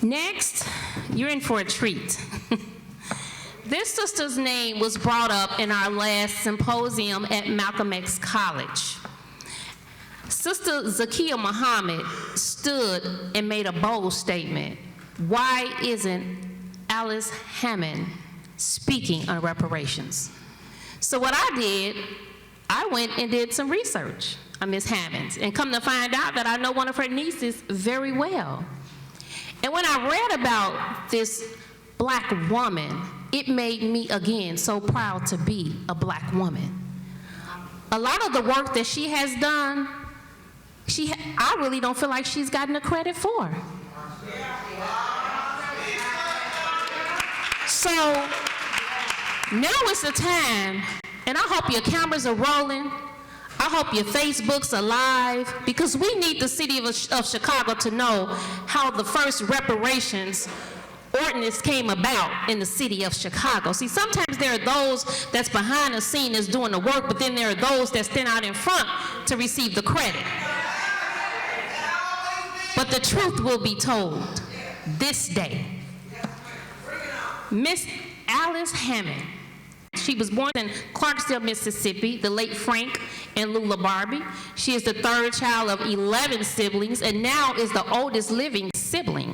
Next, you're in for a treat. This sister's name was brought up in our last symposium at Malcolm X College. Sister Zakiya Muhammad stood and made a bold statement. Why isn't Alice Hammond speaking on reparations? So what I did, I went and did some research on Miss Hammond, and come to find out that I know one of her nieces very well. And when I read about this black woman, it made me, again, so proud to be a black woman. A lot of the work that she has done, I really don't feel like she's gotten the credit for. So now is the time, and I hope your cameras are rolling. I hope your Facebooks are live, because we need the city of Chicago to know how the first reparations ordinance came about in the city of Chicago. See, sometimes there are those that's behind the scene that's doing the work, but then there are those that stand out in front to receive the credit. But the truth will be told this day. Miss Alice Hammond, she was born in Clarksdale, Mississippi, the late Frank and Lula Barbie. She is the third child of 11 siblings and now is the oldest living sibling.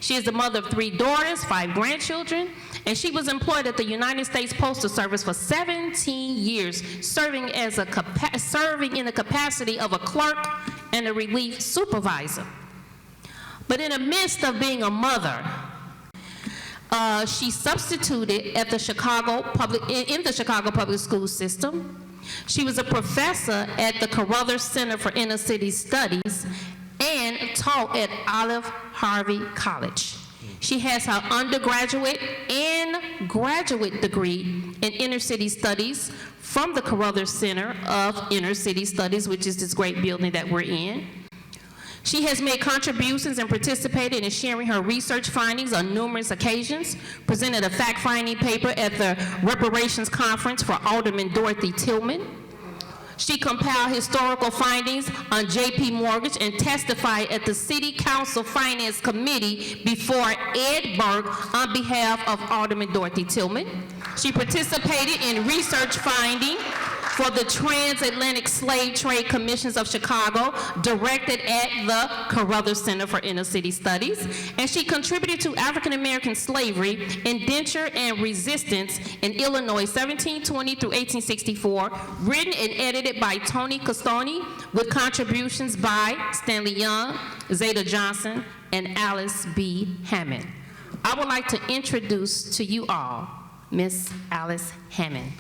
She is the mother of 3 daughters, 5 grandchildren, and she was employed at the United States Postal Service for 17 years, serving in the capacity of a clerk and a relief supervisor. But in the midst of being a mother, she substituted at the in the Chicago public school system. She was a professor at the Carruthers Center for Inner City Studies and taught at Olive Harvey College. She has her undergraduate and graduate degree in Inner City Studies from the Carruthers Center of Inner City Studies, which is this great building that we're in. She has made contributions and participated in sharing her research findings on numerous occasions, presented a fact-finding paper at the Reparations Conference for Alderman Dorothy Tillman. She compiled historical findings on J.P. Mortgage and testified at the City Council Finance Committee before Ed Burke on behalf of Alderman Dorothy Tillman. She participated in research finding for the Transatlantic Slave Trade Commissions of Chicago, directed at the Carruthers Center for Inner City Studies, and she contributed to African American slavery, indenture, and resistance in Illinois 1720 through 1864, written and edited by Tony Costoni, with contributions by Stanley Young, Zeta Johnson, and Alice B. Hammond. I would like to introduce to you all Miss Alice Hammond.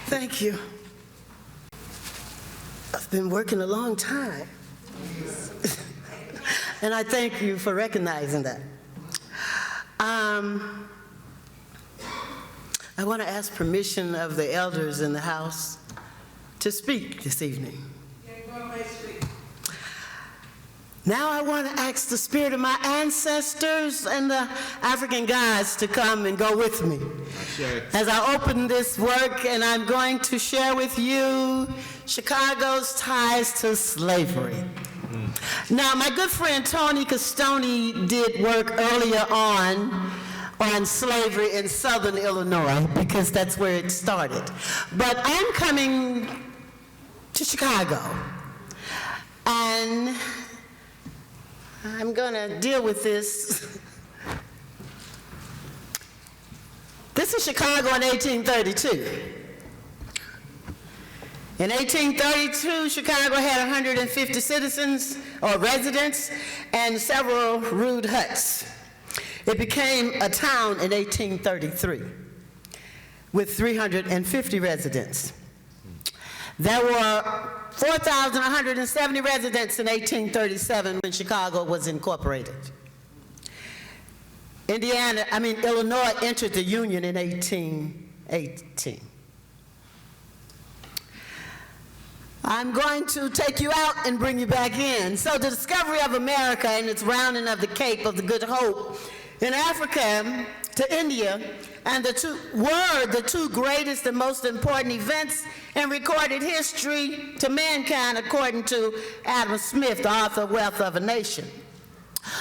Thank you. I've been working a long time. And I thank you for recognizing that. I want to ask permission of the elders in the house to speak this evening. Now I want to ask the spirit of my ancestors and the African gods to come and go with me as I open this work, and I'm going to share with you Chicago's ties to slavery. Now, my good friend Tony Costoni did work earlier on slavery in southern Illinois, because that's where it started. But I'm coming to Chicago, and I'm going to deal with this. This is Chicago in 1832. In 1832, Chicago had 150 citizens or residents and several rude huts. It became a town in 1833 with 350 residents. There were 4,170 residents in 1837 when Chicago was incorporated. Illinois entered the Union in 1818. I'm going to take you out and bring you back in. So the discovery of America and its rounding of the Cape of the Good Hope in Africa to India and were the two greatest and most important events in recorded history to mankind, according to Adam Smith, the author of Wealth of a Nation.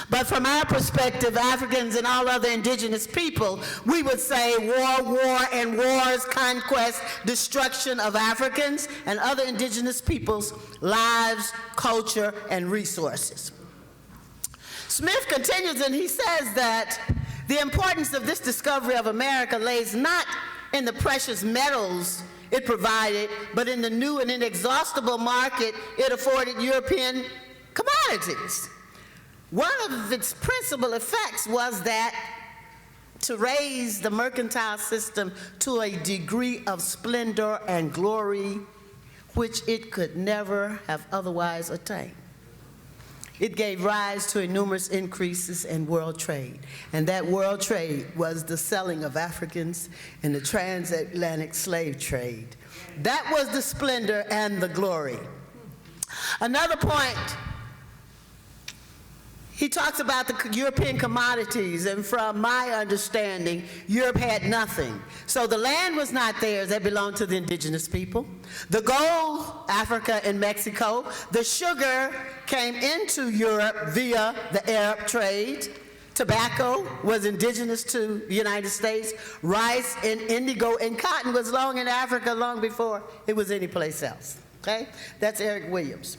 But from our perspective, Africans and all other indigenous people, we would say war, and wars, conquest, destruction of Africans and other indigenous peoples' lives, culture, and resources. Smith continues and he says that the importance of this discovery of America lays not in the precious metals it provided, but in the new and inexhaustible market it afforded European commodities. One of its principal effects was that to raise the mercantile system to a degree of splendor and glory which it could never have otherwise attained. It gave rise to numerous increases in world trade, and that world trade was the selling of Africans in the transatlantic slave trade. That was the splendor and the glory. Another point, he talks about the European commodities, and from my understanding, Europe had nothing. So the land was not theirs, that belonged to the indigenous people. The gold, Africa and Mexico. The sugar came into Europe via the Arab trade. Tobacco was indigenous to the United States. Rice and indigo and cotton was long in Africa long before it was any place else. Okay? That's Eric Williams.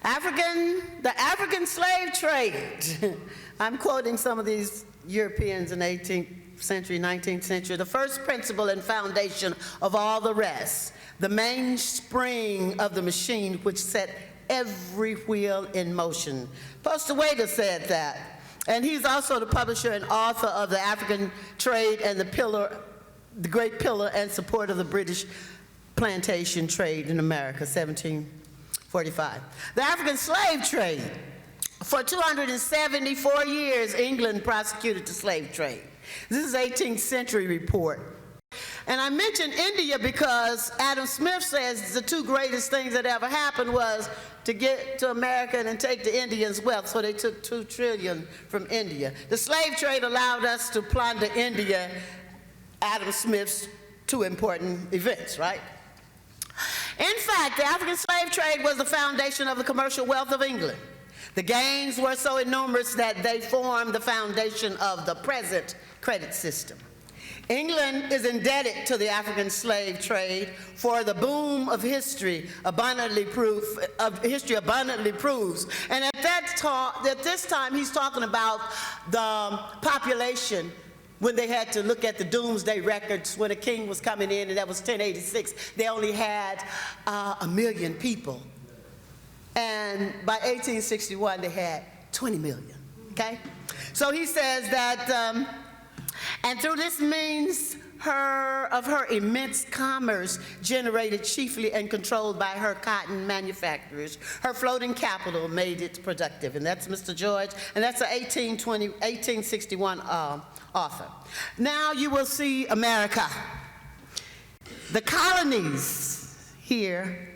The African slave trade. I'm quoting some of these Europeans in the 18th century, 19th century. The first principle and foundation of all the rest, the mainspring of the machine which set every wheel in motion. Pastor Wader said that. And he's also the publisher and author of The African Trade and the Great Pillar and Support of the British Plantation Trade in America, 1745. The African slave trade. For 274 years, England prosecuted the slave trade. This is 18th century report. And I mentioned India because Adam Smith says the two greatest things that ever happened was to get to America and take the Indians' wealth, so they took $2 trillion from India. The slave trade allowed us to plunder India, Adam Smith's two important events, right? In fact, the African slave trade was the foundation of the commercial wealth of England. The gains were so enormous that they formed the foundation of the present credit system. England is indebted to the African slave trade for the boom of history abundantly proves. And at this time, he's talking about the population when they had to look at the doomsday records when a king was coming in, and that was 1086. They only had 1 million people. And by 1861, they had 20 million, okay? So he says that, and through this means of her immense commerce generated chiefly and controlled by her cotton manufacturers, her floating capital made it productive. And that's Mr. George, and that's an 1861 author. Now you will see America. The colonies here,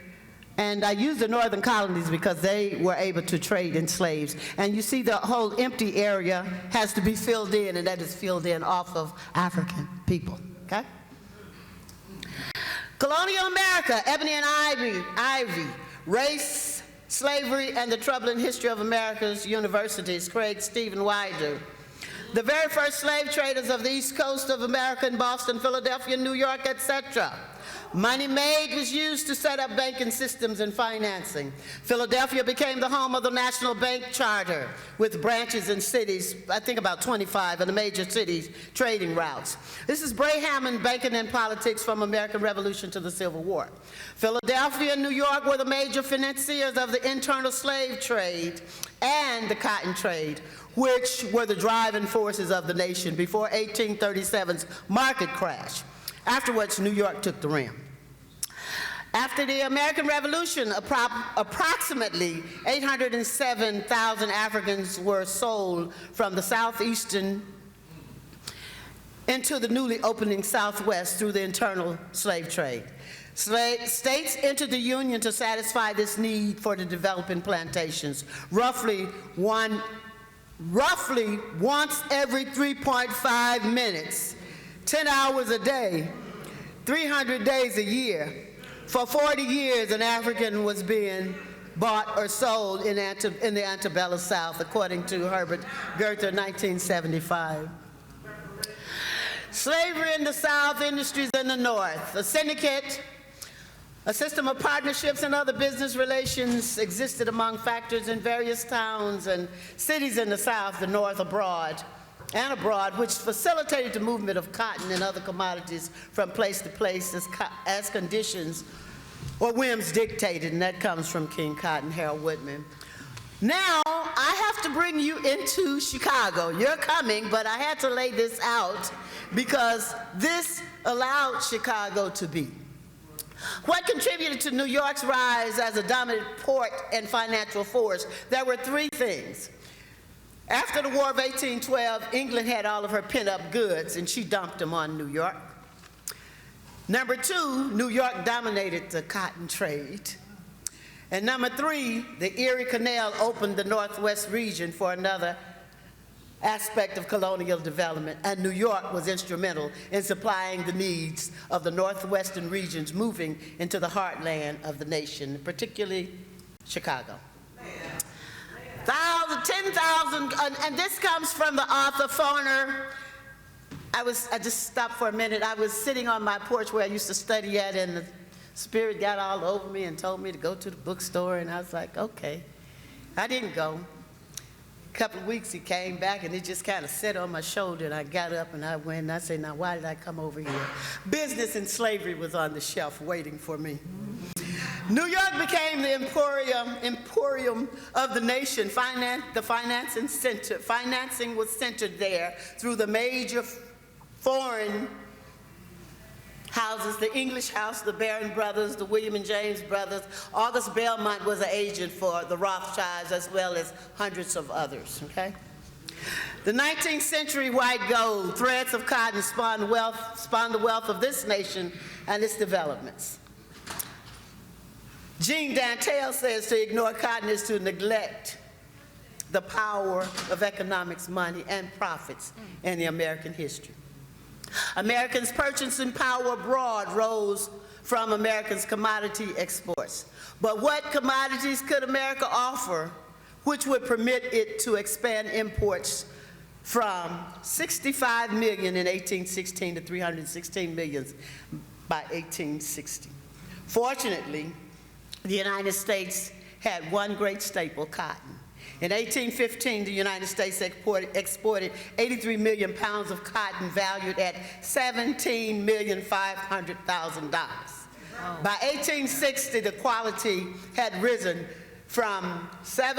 and I use the northern colonies because they were able to trade in slaves. And you see the whole empty area has to be filled in, and that is filled in off of African people, okay? Colonial America, Ebony and Ivy, Race, Slavery, and the Troubling History of America's Universities, Craig Stephen Wider. The very first slave traders of the East Coast of America in Boston, Philadelphia, New York, etc. Money made was used to set up banking systems and financing. Philadelphia became the home of the National Bank Charter with branches in cities, I think about 25 of the major cities, trading routes. This is Bray Hammond, Banking and Politics from American Revolution to the Civil War. Philadelphia and New York were the major financiers of the internal slave trade and the cotton trade, which were the driving forces of the nation before 1837's market crash. Afterwards, New York took the rim. After the American Revolution, approximately 807,000 Africans were sold from the southeastern into the newly opening Southwest through the internal slave trade. States entered the Union to satisfy this need for the developing plantations. Roughly once every 3.5 minutes, 10 hours a day, 300 days a year. For 40 years, an African was being bought or sold in the antebellum South, according to Herbert Goethe, 1975. Slavery in the South, industries in the North. A syndicate, a system of partnerships and other business relations existed among factors in various towns and cities in the South, the North, and abroad, which facilitated the movement of cotton and other commodities from place to place as conditions or whims dictated, and that comes from King Cotton, Harold Whitman. Now, I have to bring you into Chicago. You're coming, but I had to lay this out because this allowed Chicago to be. What contributed to New York's rise as a dominant port and financial force? There were three things. After the War of 1812, England had all of her pent-up goods, and she dumped them on New York. Number two, New York dominated the cotton trade. And number three, the Erie Canal opened the Northwest region for another aspect of colonial development, and New York was instrumental in supplying the needs of the Northwestern regions moving into the heartland of the nation, particularly Chicago. 10,000, and this comes from the author, foreigner. I just stopped for a minute. I was sitting on my porch where I used to study at, and the Spirit got all over me and told me to go to the bookstore, and I was like, okay. I didn't go. A couple of weeks he came back, and it just kind of sat on my shoulder, and I got up and I went, and I said, now why did I come over here? Business and Slavery was on the shelf waiting for me. New York became the emporium of the nation. The financing was centered there through the major foreign houses, the English House, the Barron brothers, the William and James brothers. August Belmont was an agent for the Rothschilds, as well as hundreds of others, okay? The 19th century white gold, threads of cotton spawned the wealth of this nation and its developments. Jean Dantel says to ignore cotton is to neglect the power of economics, money, and profits in the American history. Americans' purchasing power abroad rose from Americans' commodity exports. But what commodities could America offer which would permit it to expand imports from 65 million in 1816 to 316 million by 1860? Fortunately, the United States had one great staple, cotton. In 1815, the United States exported 83 million pounds of cotton valued at $17,500,000. By 1860, the quality had risen from I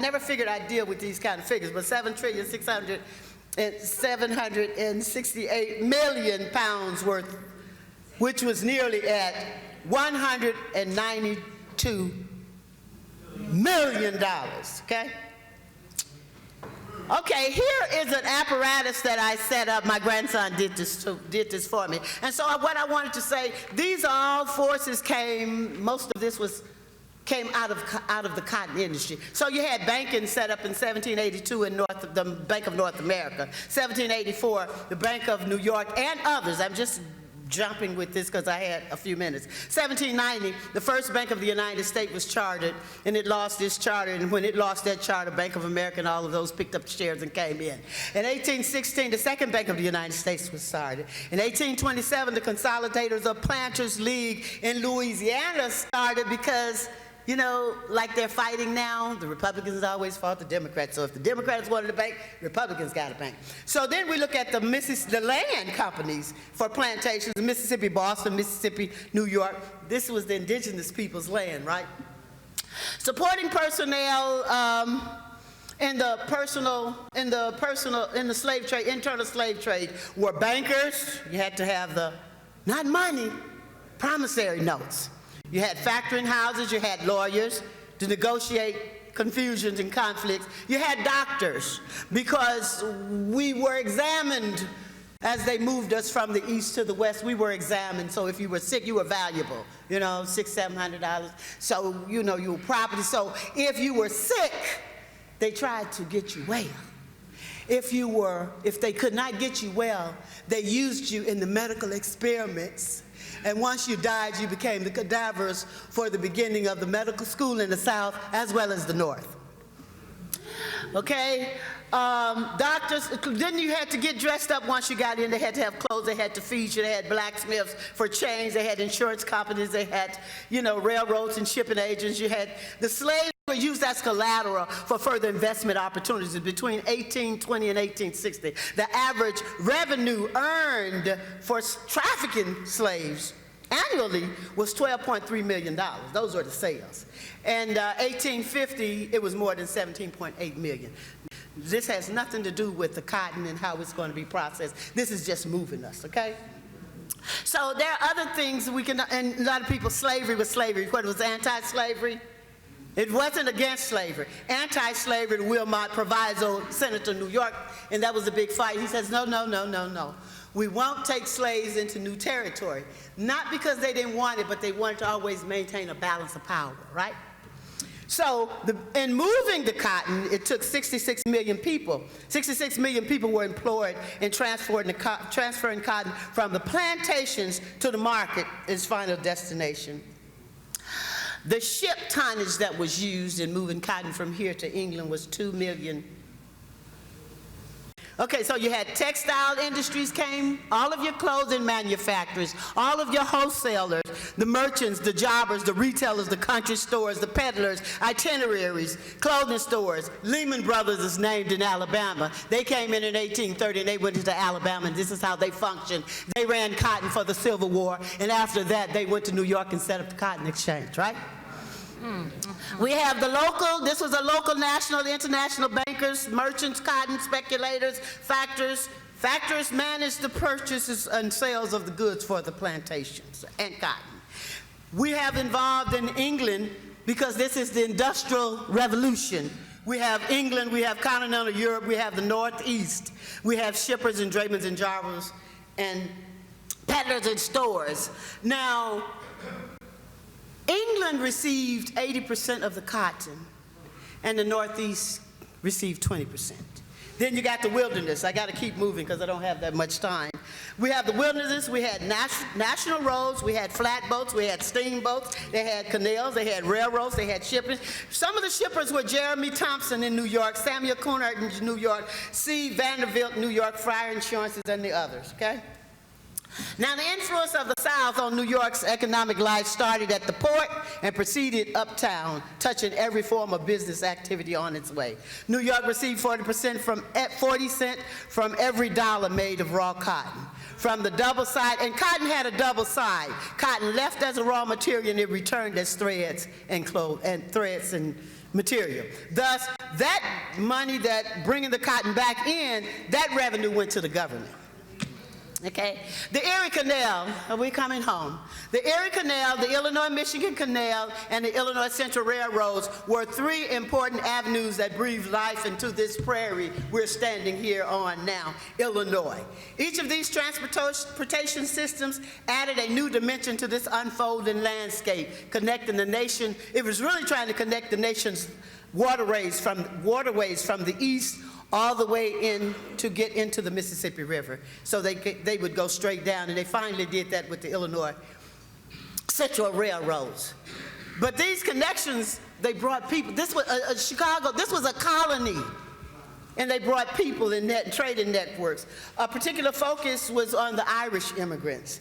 never figured I'd deal with these kind of figures, but 7,768 million pounds worth, which was nearly at $192 million, okay? Okay, here is an apparatus that I set up. My grandson did this for me. And so what I wanted to say, these all forces most of this came out of the cotton industry. So you had banking set up in 1782 in the Bank of North America, 1784, the Bank of New York, and others. I'm just jumping with this because I had a few minutes. 1790, the first Bank of the United States was chartered, and it lost its charter, and when it lost that charter, Bank of America and all of those picked up shares and came in. In 1816, the second Bank of the United States was started. In 1827, the Consolidators of Planters League in Louisiana started because, you know, like they're fighting now, the Republicans always fought the Democrats. So if the Democrats wanted a bank, Republicans got a bank. So then we look at the land companies for plantations, Mississippi, Boston, Mississippi, New York. This was the indigenous people's land, right? Supporting personnel in the slave trade, internal slave trade, were bankers. You had to have not money, promissory notes. You had factoring houses, you had lawyers to negotiate confusions and conflicts. You had doctors, because we were examined As they moved us from the east to the west, we were examined. So if you were sick, you were valuable, you know, $600, $700. So, you know, you were property. So if you were sick, they tried to get you well. If they could not get you well, they used you in the medical experiments. And once you died, you became the cadavers for the beginning of the medical school in the South as well as the North. Okay? Doctors, then you had to get dressed up once you got in. They had to have clothes, they had to feed you, they had blacksmiths for chains, they had insurance companies, they had, you know, railroads and shipping agents. You had the slaves were used as collateral for further investment opportunities between 1820 and 1860. The average revenue earned for trafficking slaves annually was $12.3 million. Those were the sales. And 1850, it was more than 17.8 million. This has nothing to do with the cotton and how it's going to be processed. This is just moving us, okay? So there are other things we can, and a lot of people, slavery was slavery. What was anti-slavery? It wasn't against slavery. Anti-slavery, the Wilmot Proviso, Senator New York, and that was a big fight. He says, no, no, no, no, no. We won't take slaves into new territory. Not because they didn't want it, but they wanted to always maintain a balance of power, right? So in moving the cotton, it took 66 million people. 66 million people were employed in transferring cotton from the plantations to the market, its final destination. The ship tonnage that was used in moving cotton from here to England was 2 million. Okay, so you had textile industries came, all of your clothing manufacturers, all of your wholesalers, the merchants, the jobbers, the retailers, the country stores, the peddlers, itineraries, clothing stores. Lehman Brothers is named in Alabama. They came in 1830 and they went into Alabama, and this is how they functioned. They ran cotton for the Civil War, and after that they went to New York and set up the Cotton Exchange, right? We have the local, this was a local, national, international bankers, merchants, cotton speculators, factors. Factors managed the purchases and sales of the goods for the plantations and cotton. We have involved in England because this is the Industrial Revolution. We have England, we have continental Europe, we have the Northeast. We have shippers and drapers and jobbers and peddlers and stores. Now, England received 80% of the cotton, and the Northeast received 20%. Then you got the wilderness. I got to keep moving because I don't have that much time. We have the wilderness. We had national roads. We had flatboats. We had steamboats. They had canals. They had railroads. They had shippers. Some of the shippers were Jeremy Thompson in New York, Samuel Cunard in New York, C. Vanderbilt, New York, Fryer Insurances, and the others, okay? Now, the influence of the South on New York's economic life started at the port and proceeded uptown, touching every form of business activity on its way. New York received 40 cents from every dollar made of raw cotton. From the double side, and cotton had a double side. Cotton left as a raw material and it returned as threads and threads and material. Thus, that money that bringing the cotton back in, that revenue went to the government. Okay, the Erie Canal, are we coming home? The Erie Canal, the Illinois-Michigan Canal, and the Illinois Central Railroads were three important avenues that breathed life into this prairie we're standing here on now, Illinois. Each of these transportation systems added a new dimension to this unfolding landscape, connecting the nation. It was really trying to connect the nation's waterways from the east all the way in to get into the Mississippi River. So they would go straight down, and they finally did that with the Illinois Central Railroads. But these connections, they brought people. This was Chicago, this was a colony, and they brought people in trading networks. A particular focus was on the Irish immigrants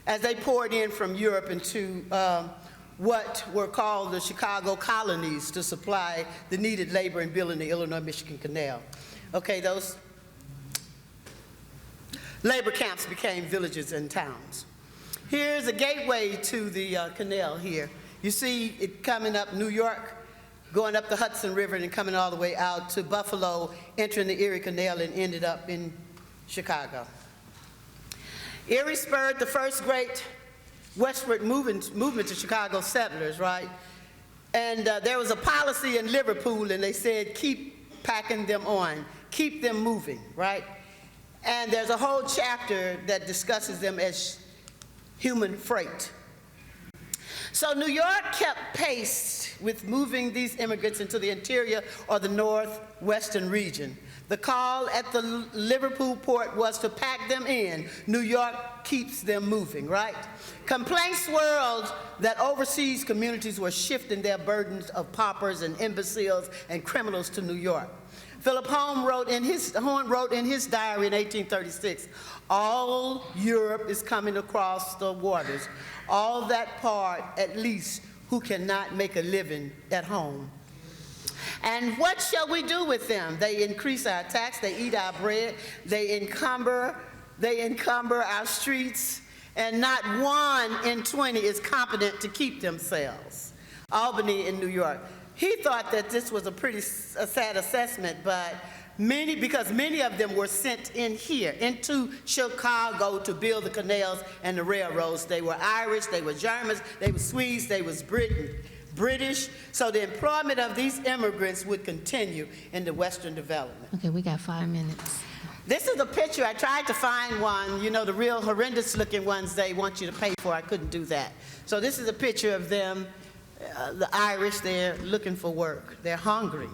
as they poured in from Europe into what were called the Chicago colonies to supply the needed labor in building the Illinois-Michigan Canal. Okay, those labor camps became villages and towns. Here's a gateway to the canal here. You see it coming up New York, going up the Hudson River and coming all the way out to Buffalo, entering the Erie Canal and ended up in Chicago. Erie spurred the first great westward movement to Chicago settlers, right? And there was a policy in Liverpool, and they said, keep packing them on, keep them moving, right? And there's a whole chapter that discusses them as human freight. So New York kept pace with moving these immigrants into the interior or the northwestern region. The call at the Liverpool port was to pack them in. New York keeps them moving, right? Complaints swirled that overseas communities were shifting their burdens of paupers and imbeciles and criminals to New York. Philip Horn wrote in his diary in 1836, all Europe is coming across the waters, all that part at least who cannot make a living at home. And what shall we do with them? They increase our tax, they eat our bread, they encumber our streets, and not 1 in 20 is competent to keep themselves. Albany in New York. He thought that this was a sad assessment, but because many of them were sent in here, into Chicago to build the canals and the railroads. They were Irish, they were Germans, they were Swedes, they was British. So the employment of these immigrants would continue in the Western development. Okay, we got 5 minutes. This is a picture. I tried to find one, the real horrendous looking ones they want you to pay for. I couldn't do that. So this is a picture of them, the Irish. They're looking for work. They're hungry.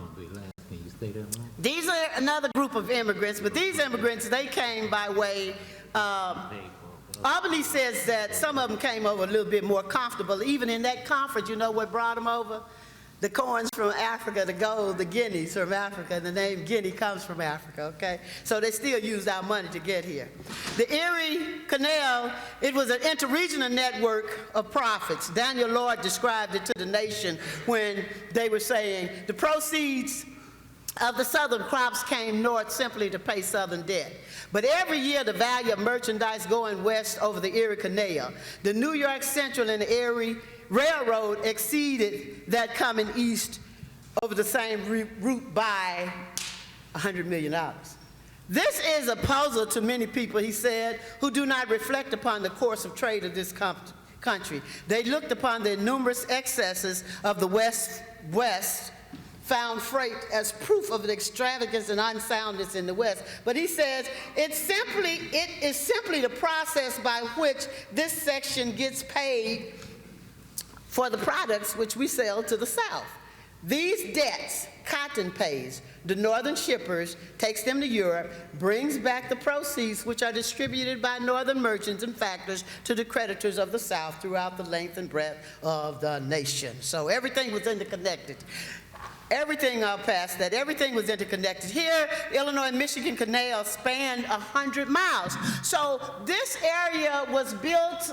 These are another group of immigrants, but these immigrants, they came by way, Albany says that some of them came over a little bit more comfortable. Even in that conference, you know what brought them over? The coins from Africa, the gold, the guineas from Africa. The name Guinea comes from Africa, okay? So they still used our money to get here. The Erie Canal, it was an interregional network of profits. Daniel Lord described it to the nation when they were saying the proceeds of the southern crops came north simply to pay southern debt. But every year, the value of merchandise going west over the Erie Canal, the New York Central and the Erie Railroad exceeded that coming east over the same route by $100 million. This is a puzzle to many people, he said, who do not reflect upon the course of trade of this country. They looked upon the numerous excesses of the West found freight as proof of the extravagance and unsoundness in the West. But he says it is simply the process by which this section gets paid for the products which we sell to the South. These debts, cotton pays, the northern shippers, takes them to Europe, brings back the proceeds which are distributed by northern merchants and factors to the creditors of the South throughout the length and breadth of the nation. So everything was interconnected. Everything past that, everything was interconnected. Here, Illinois and Michigan Canal spanned 100 miles. So this area was built,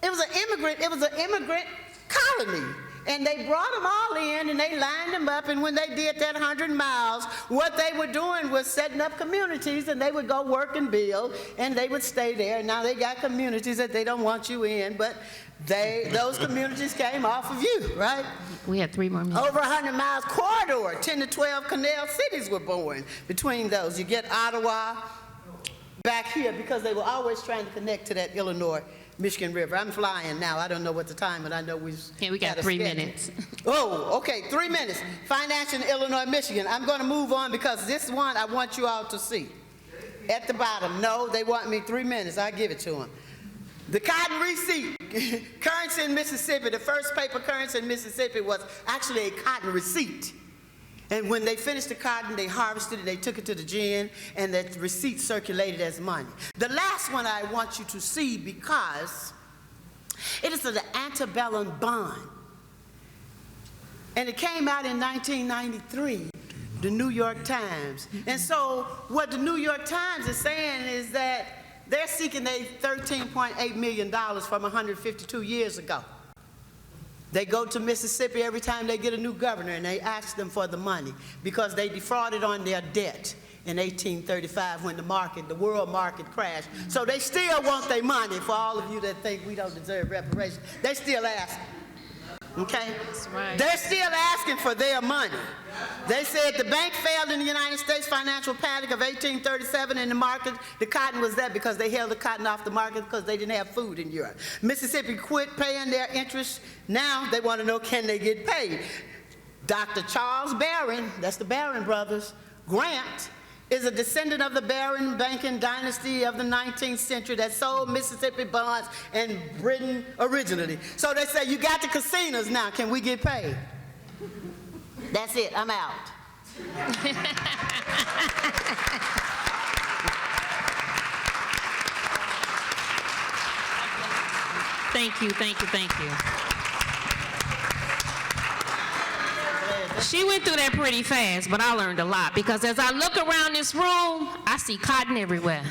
it was an immigrant colony. And they brought them all in and they lined them up, and when they did that 100 miles, what they were doing was setting up communities, and they would go work and build, and they would stay there. Now they got communities that they don't want you in, but those communities came off of you, right? We had 3 more minutes. Over 100 miles corridor, 10 to 12 canal cities were born between those. You get Ottawa back here because they were always trying to connect to that Illinois-Michigan River. I'm flying now. I don't know what the time, but I know we got 3 minutes. Oh, okay, 3 minutes. Finance in Illinois, Michigan. I'm going to move on because this one I want you all to see. At the bottom, no, they want me 3 minutes. I give it to them. The cotton receipt, currency in Mississippi, the first paper currency in Mississippi was actually a cotton receipt. And when they finished the cotton, they harvested it, they took it to the gin, and that receipt circulated as money. The last one I want you to see because it is the antebellum bond. And it came out in 1993, the New York Times. And so what the New York Times is saying is that they're seeking $13.8 million from 152 years ago. They go to Mississippi every time they get a new governor, and they ask them for the money because they defrauded on their debt in 1835 when the world market crashed. So they still want their money. For all of you that think we don't deserve reparations, they still ask. Okay? That's right. They're still asking for their money. They said the bank failed in the United States financial panic of 1837 in the market. The cotton was that because they held the cotton off the market because they didn't have food in Europe. Mississippi quit paying their interest. Now they want to know, can they get paid? Dr. Charles Barron, that's the Barron brothers, Grant, is a descendant of the Baron banking dynasty of the 19th century that sold Mississippi bonds in Britain originally. So they say, you got the casinos now, can we get paid? That's it, I'm out. Thank you, thank you, thank you. She went through that pretty fast, but I learned a lot because as I look around this room, I see cotton everywhere.